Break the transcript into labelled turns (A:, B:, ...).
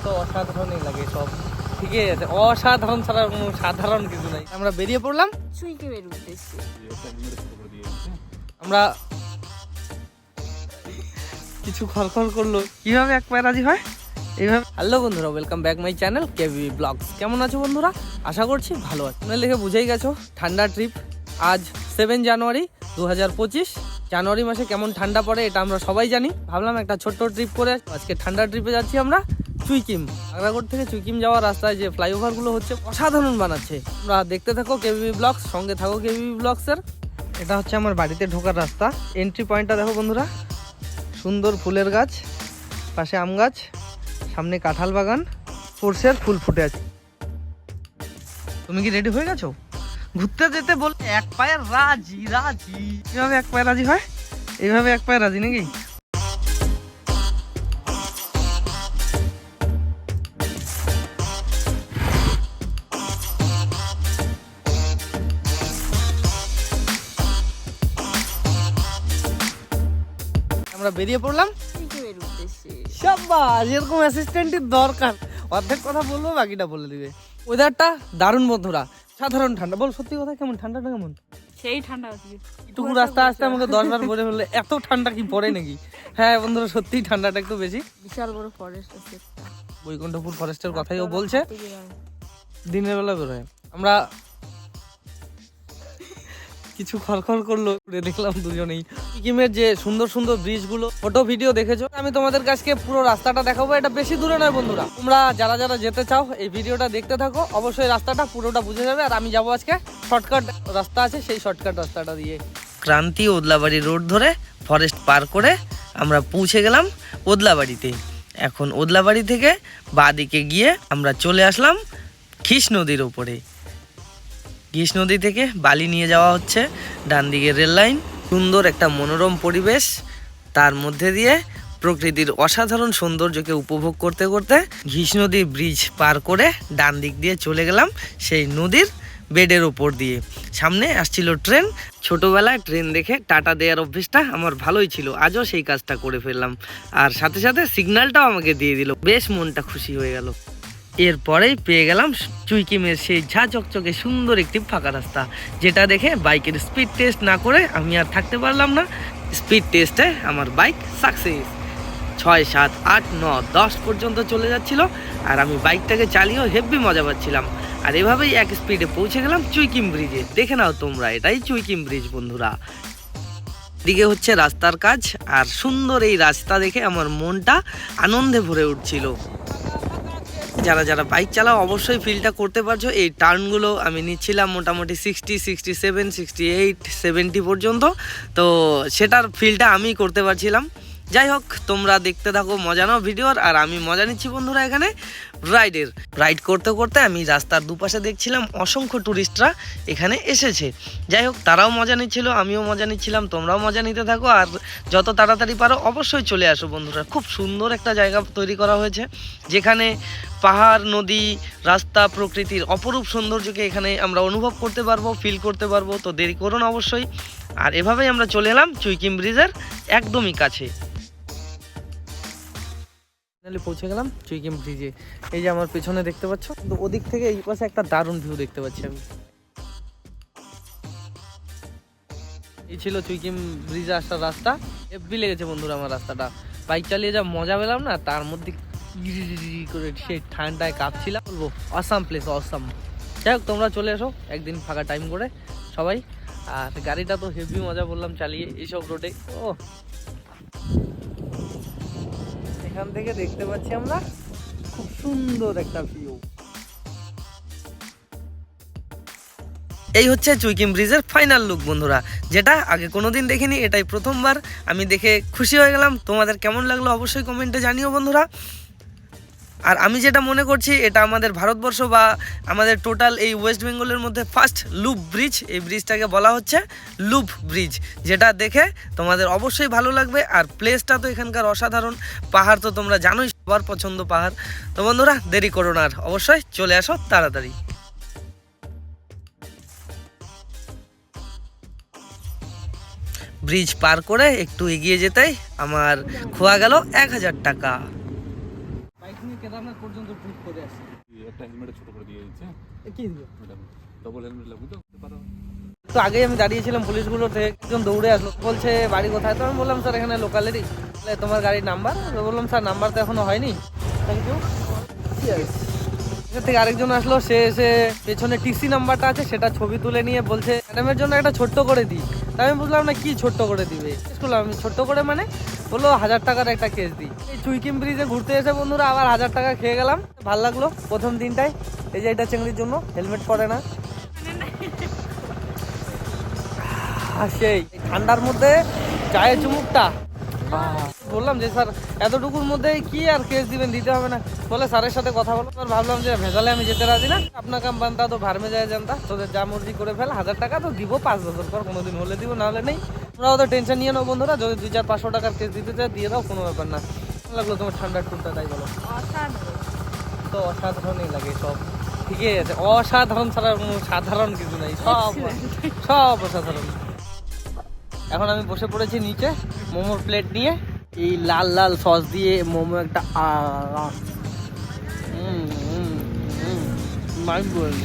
A: তো অসাধারণই লাগে সব, ঠিকই আছে, অসাধারণ ছাড়া কোনো সাধারণ কিছু নাই। আমরা বেরিয়ে পড়লাম
B: সুইকিমের উদ্দেশ্যে।
A: আমরা কিছু খলখল করলো, কিভাবে এক পায়ে রাজি হয় এইভাবে। হ্যালো বন্ধুরা, welcome back my channel KV blogs. কেমন আছো বন্ধুরা? আশা করছি ভালো আছো। তোমরা দেখে বুঝেই গেছো ঠান্ডা ট্রিপ। আজ 7 জানুয়ারি 2025। জানুয়ারি মাসে কেমন ঠান্ডা পড়ে এটা আমরা সবাই জানি। ভাবলাম একটা ছোট্ট ট্রিপ করে আজকে ঠান্ডা ট্রিপে যাচ্ছি আমরা চুইকিম। আগ্রাগড় থেকে চুইকিম যাওয়ার রাস্তায় যে ফ্লাইওভারগুলো হচ্ছে অসাধারণ বানাচ্ছে। তোমরা দেখতে থাকো কেভি ব্লগস, সঙ্গে থাকো কেভি ব্লগসের। এটা হচ্ছে আমার বাড়িতে ঢোকার রাস্তা। এন্ট্রি পয়েন্টটা দেখো বন্ধুরা, সুন্দর ফুলের গাছ, পাশে আম গাছ, সামনে কাঁঠাল বাগান, সরষের ফুল ফুটে আছে। তুমি কি রেডি হয়ে গেছো? ঘুরতে যেতে বল এক পায়ে রাজি রাজি। কিভাবে এক পায়ে রাজি হয়? এইভাবে এক পায়ে রাজি নাকি? আমরা বেরিয়ে পড়লাম
B: সুইকিমের উদ্দেশ্যে।
A: শাবাশ, এরকম অ্যাসিস্ট্যান্টের দরকার। অর্ধেক কথা বলবো, বাকিটা বলে দিবে। ওয়েদারটা দারুণ বন্ধুরা, সাধারণ ঠান্ডা। বল সত্যি কথা, কেমন ঠান্ডাটা কেমন?
B: সেই ঠান্ডা আজকে।
A: টুকু রাস্তা আসতে আমাকে 10 বার বলে ফেললে এত ঠান্ডা কি পড়ে নাকি? হ্যাঁ বন্ধুরা, সত্যিই ঠান্ডাটা একটু বেশি।
B: বিশাল বড় ফরেস্ট আছে।
A: বৈকুণ্ঠপুর ফরেস্টের কথাই ও বলছে। দিনের বেলা বেরোয়। আমরা কিছু খড়খড় করলো, দেখলাম দুজনেই সিকিমের যে সুন্দর সুন্দর ব্রিজ গুলো ফটো ভিডিও দেখেছো। আমি তোমাদের কাছে পুরো রাস্তাটা দেখাবো। এটা বেশি দূরে নয় বন্ধুরা, তোমরা যারা যারা যেতে চাও এই ভিডিওটা দেখতে থাকো, অবশ্যই রাস্তাটা পুরোটা বুঝে যাবে। আর আমি যাবো আজকে শর্টকাট রাস্তা আছে, সেই শর্টকাট রাস্তাটা দিয়ে। ক্রান্তি ওদলাবাড়ি রোড ধরে ফরেস্ট পার করে আমরা পৌঁছে গেলাম ওদলাবাড়িতে। এখন ওদলাবাড়ি থেকে বাঁ দিকে গিয়ে আমরা চলে আসলাম খিস নদীর ওপরে। ঘিস নদী থেকে বালি নিয়ে যাওয়া হচ্ছে, ডান দিকে রেল লাইন, সুন্দর একটা মনোরম পরিবেশ, তার মধ্যে দিয়ে প্রকৃতির অসাধারণ সৌন্দর্যকে উপভোগ করতে করতে ঘিস নদী ব্রিজ পার করে ডান দিক দিয়ে চলে গেলাম সেই নদীর বেডের ওপর দিয়ে। সামনে আসছিল ট্রেন। ছোটবেলায় ট্রেন দেখে টাটা দেওয়ার অভ্যেসটা আমার ভালোই ছিল, আজও সেই কাজটা করে ফেললাম। আর সাথে সাথে সিগন্যালটাও আমাকে দিয়ে দিল, বেশ মনটা খুশি হয়ে গেল। এরপরেই পেয়ে গেলাম চুইকিমের সেই ঝা চকচকে সুন্দর একটি ফাঁকা রাস্তা, যেটা দেখে বাইকের স্পিড টেস্ট না করে আমি আর থাকতে পারলাম না। স্পিড টেস্টে আমার বাইক সাকসেস। 6, 7, 8, 9, 10 পর্যন্ত চলে যাচ্ছিল, আর আমি বাইকটাকে চালিয়েও হেভি মজা পাচ্ছিলাম। আর এভাবেই এক স্পিডে পৌঁছে গেলাম চুইকিম ব্রিজে। দেখে নাও তোমরা, এটাই চুইকিম ব্রিজ বন্ধুরা। দিকে হচ্ছে রাস্তার কাজ, আর সুন্দর এই রাস্তা দেখে আমার মনটা আনন্দে ভরে উঠছিল। যারা যারা বাইক চালাও অবশ্যই ফিলটা করতে পারছো। এই টার্নগুলো আমি নিচ্ছিলাম মোটামুটি 60, 67, 68, 70 পর্যন্ত, তো সেটার ফিলটা আমি করতে পারছিলাম। যাই হোক, তোমরা দেখতে থাকো, মজা নাও ভিডিওর, আর আমি মজা নিচ্ছি বন্ধুরা এখানে রাইড করতে করতে। আমি রাস্তার দুপাশে দেখছিলাম অসংখ্য টুরিস্টরা এখানে এসেছে। যাই হোক, তারাও মজা নিচ্ছিল, আমিও মজা নিচ্ছিলাম। তোমরাও মজা নিতে থাকো, আর যত তাড়াতাড়ি পারো অবশ্যই চলে আসো বন্ধুরা। খুব সুন্দর একটা জায়গা তৈরি করা হয়েছে, যেখানে পাহাড়, নদী, রাস্তা, প্রকৃতির অপরূপ সৌন্দর্যকে এখানে আমরা অনুভব করতে পারবো, ফিল করতে পারবো। তো দেরি করুন অবশ্যই। আর এভাবেই আমরা চলে এলাম চুইকিম ব্রিজের একদমই কাছে। পৌঁছে গেলাম চুইকিম ব্রিজে। এই যে আমার পেছনে দেখতে পাচ্ছ, তো ওদিক থেকে এই পাশে একটা দারুণ ভিউ দেখতে পাচ্ছি আমি। এই ছিল চুইকিম ব্রিজে আসার রাস্তা। হেব্বি লেগেছে বন্ধুরা আমার রাস্তাটা। বাইক চালিয়ে যা মজা পেলাম না, তার মধ্যে করে সেই ঠান্ডায় কাঁপছিলাম, বলবো অসাম প্লেস, অসাম। যাই হোক, তোমরা চলে এসো একদিন ফাঁকা টাইম করে সবাই। আর গাড়িটা তো হেভি মজা বললাম চালিয়ে এইসব রোডে। ও এখান থেকে দেখতে পাচ্ছি আমরা খুব সুন্দর একটা ভিউ। এই হচ্ছে চুইকিম ব্রিজের ফাইনাল লুক বন্ধুরা, যেটা আগে কোনোদিন দেখিনি, এটাই প্রথমবার আমি দেখে খুশি হয়ে গেলাম। তোমাদের কেমন লাগলো অবশ্যই কমেন্টে জানিও বন্ধুরা। আর আমি যেটা মনে করছি, এটা আমাদের ভারতবর্ষ বা আমাদের টোটাল এই ওয়েস্ট বেঙ্গলের মধ্যে ফার্স্ট লুপ ব্রিজ। এই ব্রিজটাকে বলা হচ্ছে লুপ ব্রিজ, যেটা দেখে তোমাদের অবশ্যই ভালো লাগবে। আর প্লেসটা তো এখানকার অসাধারণ। পাহাড় তো তোমরা জানোই, সবার পছন্দ পাহাড়। তো বন্ধুরা দেরি করো না, আর অবশ্যই চলে আসো তাড়াতাড়ি। ব্রিজ পার করে একটু এগিয়ে যেতেই আমার খোয়া গেল 1000 টাকা। বাইক নিয়ে কেদারনাথ পর্যন্ত ট্রিপ করে আসি।
C: একটা হেলমেটে ছোট করে দিয়ে দিচ্ছে
A: কি দিল?
C: ম্যাডাম, ডবল হেলমেট লাগবে তো পারো।
A: তো আগেই আমি দাঁড়িয়েছিলাম পুলিশগুলোতে, একজন দৌড়ে আসলো, বলছে বাড়ি কোথায়। তো আমি বললাম স্যার এখানে লোকালেরই। বলে তোমার গাড়ির নাম্বার? তো বললাম স্যার নাম্বার তো এখনো হয়নি। Thank you. এখান থেকে আরেকজন আসলো, সে এসে পেছনে টিসি নাম্বারটা আছে সেটা ছবি তুলে নিয়ে বলছে ম্যাডামের জন্য একটা ছোট্ট করে দিই। তা আমি বুঝলাম না কি ছোট্ট করে দিবে। বললাম আমি ছোট্ট করে মানে, বললো 1000 টাকার একটা কেস দিই। এই চুইকিম ব্রিজে ঘুরতে এসে বন্ধুরা আবার 1000 টাকা খেয়ে গেলাম। ভাল লাগলো প্রথম দিনটাই। এই যে এটা চেংড়ির জন্য হেলমেট পরে না। আর সেই ঠান্ডার মধ্যে চায়ের চুমুকটা বললাম যে স্যার এতটুকুর মধ্যে কি আর কেস দিবেন, দিতে হবে না। বলে স্যারের সাথে কথা বলো। আর ভাবলাম যে ভেজালে আমি যেতে রাজি না, আপনার কাম বানতা তো ভার মে যায় জানতা, তোদের যা মর্জি করে ফেল। 1000 টাকা তো দিব 5 বছর পর, কোনোদিন হলে দিব, না হলে নেই। তোমরা ওদের টেনশন নিয়ে নাও বন্ধুরা, যদি 200-500 টাকার কেস দিতে চাই দিয়ে দাও, কোনো ব্যাপার না। ভালো লাগলো তোমার ঠান্ডার টুরটা, তাই বলো?
B: অসাধারণ।
A: তো অসাধারণই লাগে সব, ঠিকই আছে। অসাধারণ ছাড়া কোনো সাধারণ কিছু নাই, সব সব অসাধারণ। এখন আমি বসে পড়েছি নিচে মোমোর প্লেট নিয়ে, এই লাল লাল সস দিয়ে মোমো একটা মাইন্ড ব্লোয়িং।